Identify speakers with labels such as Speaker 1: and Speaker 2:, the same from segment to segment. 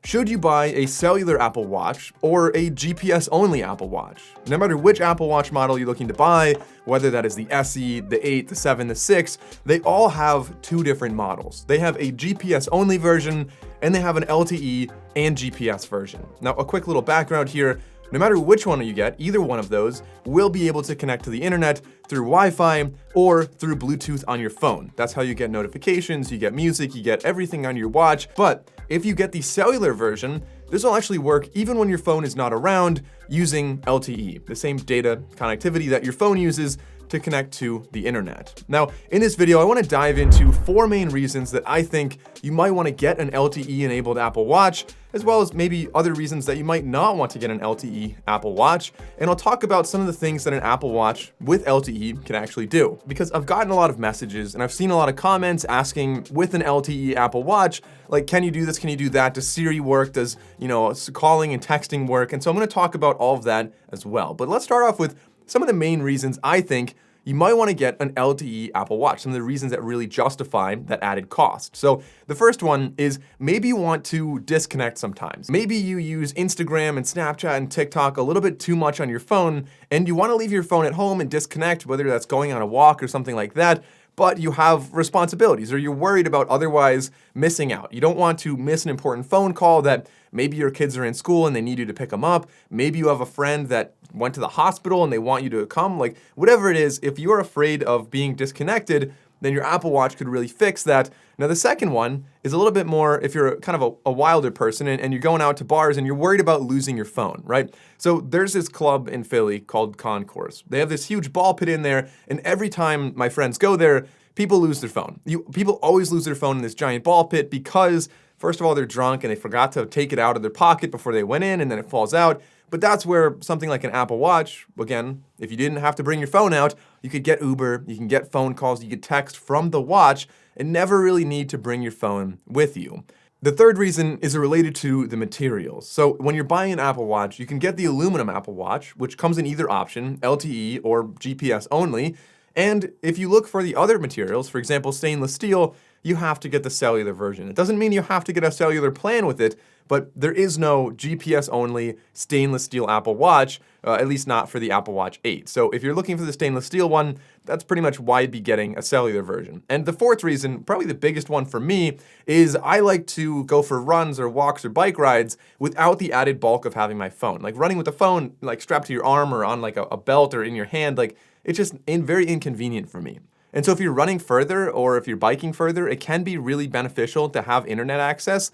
Speaker 1: Should you buy a cellular Apple Watch or a GPS-only Apple Watch? No matter which Apple Watch model you're looking to buy, whether that is the SE, the 8, the 7, the 6, they all have two different models. They have a GPS-only version, and they have an LTE and GPS version. Now, a quick little background here. No matter which one you get, either one of those will be able to connect to the internet through Wi-Fi or through Bluetooth on your phone. That's how you get notifications, you get music, you get everything on your watch. But if you get the cellular version, this will actually work even when your phone is not around using LTE, the same data connectivity that your phone uses to connect to the internet. Now, in this video, I want to dive into 4 main reasons that I think you might want to get an LTE-enabled Apple Watch, as well as maybe other reasons that you might not want to get an LTE Apple Watch. And I'll talk about some of the things that an Apple Watch with LTE can actually do. Because I've gotten a lot of messages and I've seen a lot of comments asking with an LTE Apple Watch, like, can you do this? Can you do that? Does Siri work? Does, calling and texting work? And so I'm going to talk about all of that as well. But let's start off with some of the main reasons I think you might want to get an LTE Apple Watch, some of the reasons that really justify that added cost. So the first one is maybe you want to disconnect sometimes. Maybe you use Instagram and Snapchat and TikTok a little bit too much on your phone, and you want to leave your phone at home and disconnect, whether that's going on a walk or something like that, but you have responsibilities or you're worried about otherwise missing out. You don't want to miss an important phone call that maybe your kids are in school and they need you to pick them up. Maybe you have a friend that went to the hospital and they want you to come. Like, whatever it is, if you're afraid of being disconnected, then your Apple Watch could really fix that. Now, the second one is a little bit more if you're kind of a wilder person and you're going out to bars and you're worried about losing your phone, right? So there's this club in Philly called Concourse. They have this huge ball pit in there, and every time my friends go there, people lose their phone. People always lose their phone in this giant ball pit because, first of all, they're drunk and they forgot to take it out of their pocket before they went in, and then it falls out. But that's where something like an Apple Watch, again, if you didn't have to bring your phone out, you could get Uber, you can get phone calls, you could text from the watch and never really need to bring your phone with you. The third reason is related to the materials. So when you're buying an Apple Watch, you can get the aluminum Apple Watch, which comes in either option, LTE or GPS only. And if you look for the other materials, for example, stainless steel, you have to get the cellular version. It doesn't mean you have to get a cellular plan with it, but there is no GPS-only stainless steel Apple Watch, at least not for the Apple Watch 8. So if you're looking for the stainless steel one, that's pretty much why you'd be getting a cellular version. And the fourth reason, probably the biggest one for me, is I like to go for runs or walks or bike rides without the added bulk of having my phone. Like running with the phone, like strapped to your arm or on like a belt or in your hand, like it's just very inconvenient for me. And so if you're running further or if you're biking further, it can be really beneficial to have internet access.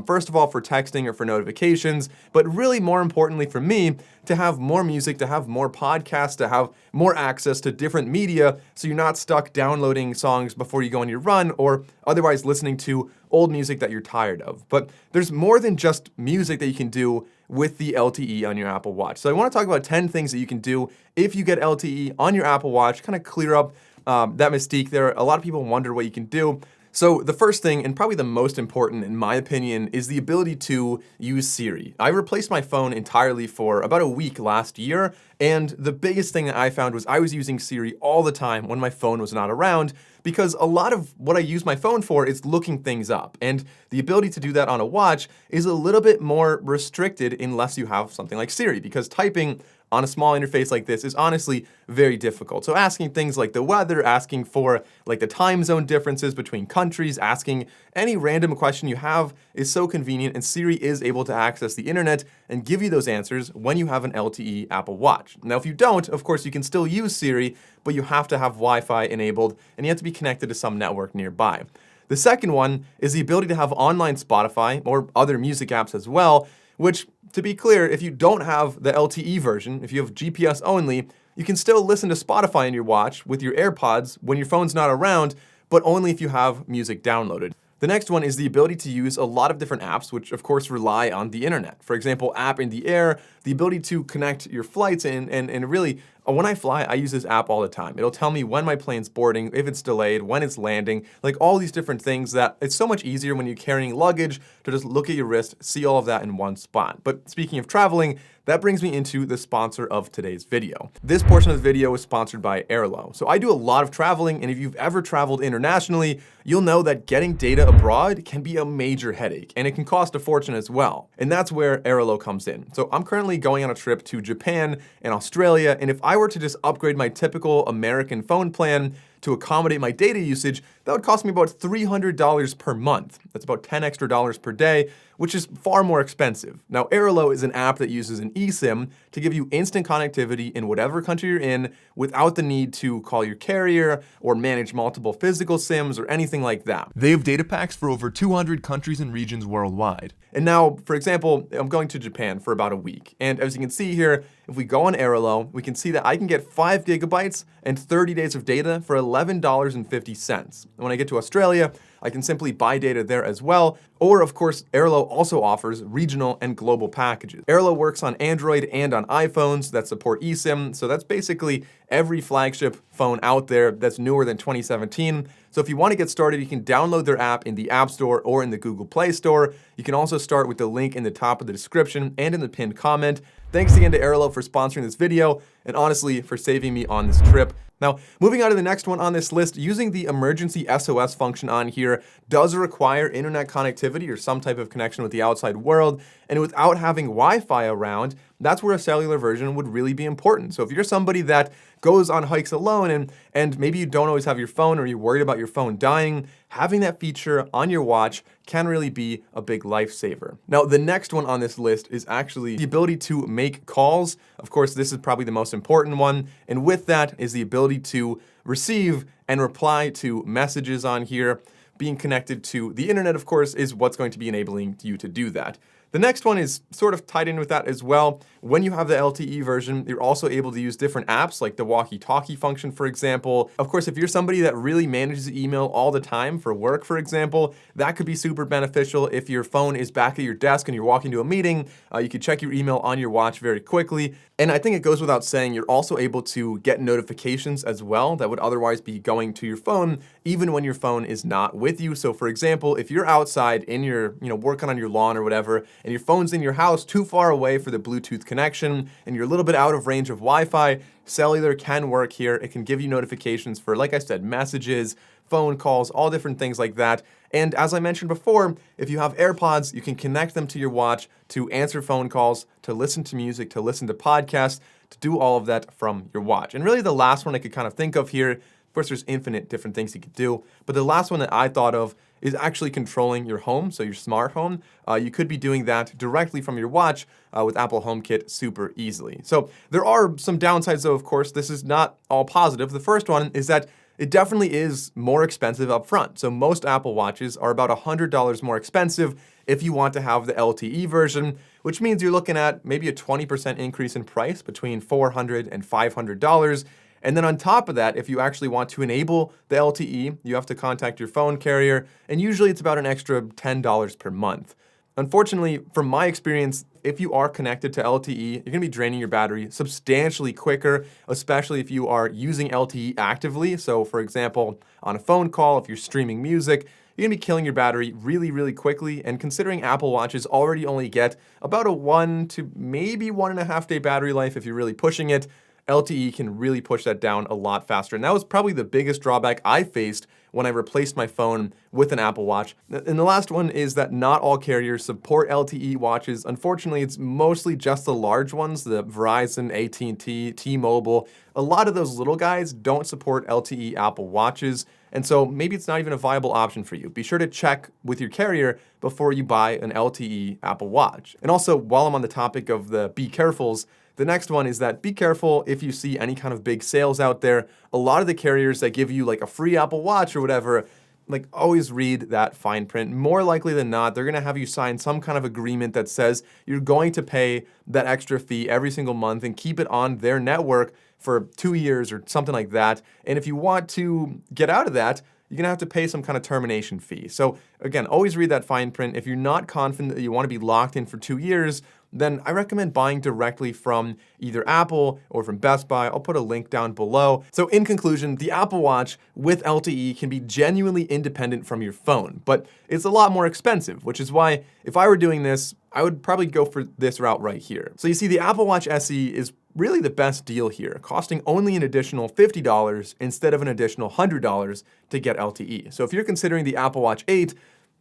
Speaker 1: First of all, for texting or for notifications, but really more importantly for me, to have more music, to have more podcasts, to have more access to different media, so you're not stuck downloading songs before you go on your run or otherwise listening to old music that you're tired of. But there's more than just music that you can do with the LTE on your Apple Watch. So I want to talk about 10 things that you can do if you get LTE on your Apple Watch, kind of clear up that mystique there. A lot of people wonder what you can do. So the first thing, and probably the most important in my opinion, is the ability to use Siri. I replaced my phone entirely for about a week last year, and the biggest thing that I found was I was using Siri all the time when my phone was not around, because a lot of what I use my phone for is looking things up, and the ability to do that on a watch is a little bit more restricted unless you have something like Siri, because typing on a small interface like this is honestly very difficult. So asking things like the weather, asking for like the time zone differences between countries, asking any random question you have is so convenient, and Siri is able to access the internet and give you those answers when you have an LTE Apple Watch. Now, if you don't, of course, you can still use Siri, but you have to have Wi-Fi enabled and you have to be connected to some network nearby. The second one is the ability to have online Spotify or other music apps as well, which, to be clear, if you don't have the LTE version, if you have GPS only, you can still listen to Spotify in your watch with your AirPods when your phone's not around, but only if you have music downloaded. The next one is the ability to use a lot of different apps, which of course rely on the internet. For example, App in the Air, the ability to connect your flights and really When I fly, I use this app all the time. It'll tell me when my plane's boarding, if it's delayed, when it's landing, like all these different things that it's so much easier when you're carrying luggage to just look at your wrist, see all of that in one spot. But speaking of traveling, that brings me into the sponsor of today's video. This portion of the video is sponsored by Airlo. So I do a lot of traveling, and if you've ever traveled internationally, you'll know that getting data abroad can be a major headache, and it can cost a fortune as well. And that's where Airalo comes in. So I'm currently going on a trip to Japan and Australia, and if I were to just upgrade my typical American phone plan to accommodate my data usage, that would cost me about $300 per month. That's about $10 extra per day, which is far more expensive. Now, Airalo is an app that uses an eSIM to give you instant connectivity in whatever country you're in without the need to call your carrier or manage multiple physical SIMs or anything like that. They have data packs for over 200 countries and regions worldwide. And now, for example, I'm going to Japan for about a week. And as you can see here, if we go on Airalo, we can see that I can get 5 gigabytes and 30 days of data for $11.50. When I get to Australia, I can simply buy data there as well. Or of course, Airlo also offers regional and global packages. Airlo works on Android and on iPhones that support eSIM. So that's basically every flagship phone out there that's newer than 2017. So if you want to get started, you can download their app in the App Store or in the Google Play Store. You can also start with the link in the top of the description and in the pinned comment. Thanks again to Airlo for sponsoring this video, and honestly, for saving me on this trip. Now, moving on to the next one on this list, using the emergency SOS function on here does require internet connectivity or some type of connection with the outside world, and without having Wi-Fi around, that's where a cellular version would really be important. So if you're somebody that goes on hikes alone and maybe you don't always have your phone or you're worried about your phone dying, having that feature on your watch can really be a big lifesaver. Now, the next one on this list is actually the ability to make calls. Of course, this is probably the most important one. And with that is the ability to receive and reply to messages on here. Being connected to the internet, of course, is what's going to be enabling you to do that. The next one is sort of tied in with that as well. When you have the LTE version, you're also able to use different apps like the walkie-talkie function, for example. Of course, if you're somebody that really manages email all the time for work, for example, that could be super beneficial. If your phone is back at your desk and you're walking to a meeting, you could check your email on your watch very quickly. And I think it goes without saying, you're also able to get notifications as well that would otherwise be going to your phone, even when your phone is not with you. So for example, if you're outside in your, working on your lawn or whatever, and your phone's in your house too far away for the Bluetooth connection, and you're a little bit out of range of Wi-Fi, cellular can work here. It can give you notifications for, like I said, messages, phone calls, all different things like that. And as I mentioned before, if you have AirPods, you can connect them to your watch to answer phone calls, to listen to music, to listen to podcasts, to do all of that from your watch. And really the last one I could kind of think of here, of course, there's infinite different things you could do, but the last one that I thought of is actually controlling your home, so your smart home. You could be doing that directly from your watch with Apple HomeKit super easily. So there are some downsides though, of course. This is not all positive. The first one is that it definitely is more expensive up front. So most Apple Watches are about $100 more expensive if you want to have the LTE version, which means you're looking at maybe a 20% increase in price between $400 and $500. And then on top of that, if you actually want to enable the LTE, you have to contact your phone carrier, and usually it's about an extra $10 per month. Unfortunately, from my experience, if you are connected to LTE, you're gonna be draining your battery substantially quicker, especially if you are using LTE actively. So for example, on a phone call, if you're streaming music, you're gonna be killing your battery really, really quickly. And considering Apple Watches already only get about a 1 to maybe 1.5 day battery life if you're really pushing it, LTE can really push that down a lot faster. And that was probably the biggest drawback I faced when I replaced my phone with an Apple Watch. And the last one is that not all carriers support LTE watches. Unfortunately, it's mostly just the large ones, the Verizon, AT&T, T-Mobile. A lot of those little guys don't support LTE Apple Watches. And so maybe it's not even a viable option for you. Be sure to check with your carrier before you buy an LTE Apple Watch. And also, while I'm on the topic of the be carefuls, the next one is that be careful if you see any kind of big sales out there. A lot of the carriers that give you like a free Apple Watch or whatever, like always read that fine print. More likely than not, they're gonna have you sign some kind of agreement that says you're going to pay that extra fee every single month and keep it on their network for 2 years or something like that. And if you want to get out of that, you're gonna have to pay some kind of termination fee. So again, always read that fine print. If you're not confident that you wanna be locked in for 2 years, then I recommend buying directly from either Apple or from Best Buy. I'll put a link down below. So in conclusion, the Apple Watch with LTE can be genuinely independent from your phone, but it's a lot more expensive, which is why if I were doing this, I would probably go for this route right here. So you see, the Apple Watch SE is really the best deal here, costing only an additional $50 instead of an additional $100 to get LTE. So if you're considering the Apple Watch 8,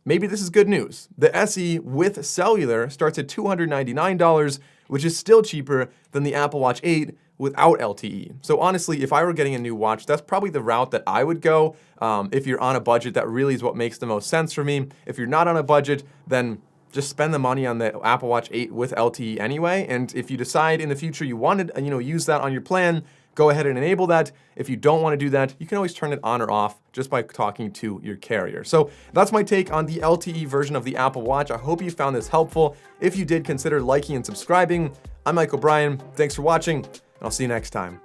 Speaker 1: maybe this is good news. The SE with cellular starts at $299, which is still cheaper than the Apple Watch 8 without LTE. So honestly, if I were getting a new watch, that's probably the route that I would go. If you're on a budget, that really is what makes the most sense for me. If you're not on a budget, then just spend the money on the Apple Watch 8 with LTE anyway. And if you decide in the future you want to, use that on your plan, go ahead and enable that. If you don't want to do that, you can always turn it on or off just by talking to your carrier. So that's my take on the LTE version of the Apple Watch. I hope you found this helpful. If you did, consider liking and subscribing. I'm Mike O'Brien. Thanks for watching, and I'll see you next time.